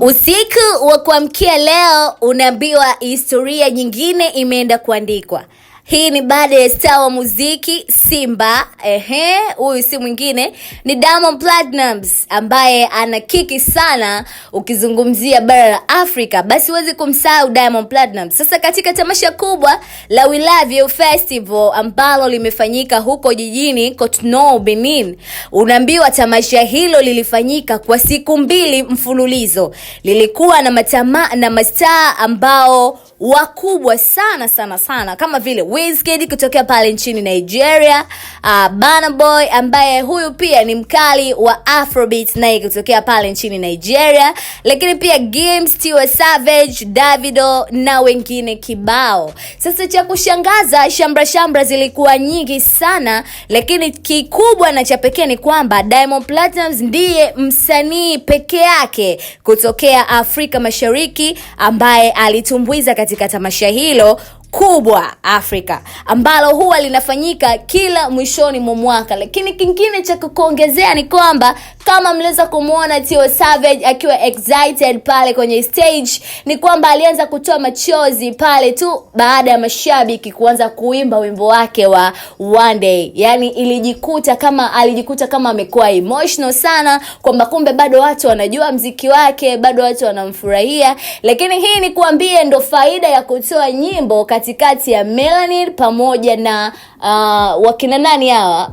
Usiku wa kuamkia leo unaambiwa historia nyingine imeenda kuandikwa. Hii ni baada ya star wa muziki Simba, huyu si mwingine ni Diamond Platnumz ambaye ana kiki sana ukizungumzia bara la Afrika, basi huwezi kumsahau Diamond Platnumz. Sasa katika tamasha kubwa la We Love You Festival ambalo limefanyika huko jijini Cotonou, Benin, unaambiwa tamasha hilo lilifanyika kwa siku 2 mfululizo. Lilikuwa na mastaa ambao wakubwa sana kama vile Wizkid kutokea pale nchini Nigeria, Burna Boy ambaye huyu pia ni mkali wa Afrobeat naye kutokea pale nchini Nigeria, lakini pia Gims, Tiwa Savage, Davido na wengine kibao. Sasa cha kushangaza, shambra zilikuwa nyingi sana, lakini kikubwa na cha pekee ni kwamba Diamond Platnumz ndiye msanii peke yake kutokea Afrika Mashariki ambaye alitumbuiza katika tamasha hilo kubwa Afrika ambalo huwa linafanyika kila mwishoni mwa mwaka. Lakini kingine cha kuongezea ni kwamba kama mliweza kumuona Tiwa Savage akiwa excited pale kwenye stage, ni kwamba alianza kutoa machozi pale tu baada ya mashabiki kuanza kuimba wimbo wake wa One Day. Yani alijikuta kama amekuwa emotional sana, kwamba kumbe bado watu wanajua mziki wake, bado watu wanamfurahia. Lakini hii ni kuambie ndo faida ya kutoa nyimbo katikati ya Melanin pamoja na wakina nani hawa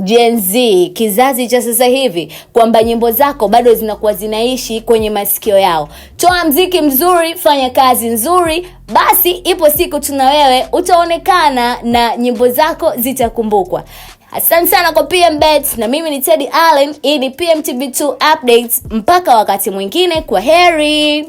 Gen Z, kizazi cha sasa hivi, kwamba nyimbo zako bado zinakuwa zinaishi kwenye masikio yao. Toa mziki mzuri, fanya kazi nzuri, basi ipo siku tuna wewe utaonekana na nyimbo zako zitakumbukwa. Asante sana kwa PMBet, na mimi ni Teddy Allen. Hii ni PMTV2 updates. Mpaka wakati mwingine, kwa heri.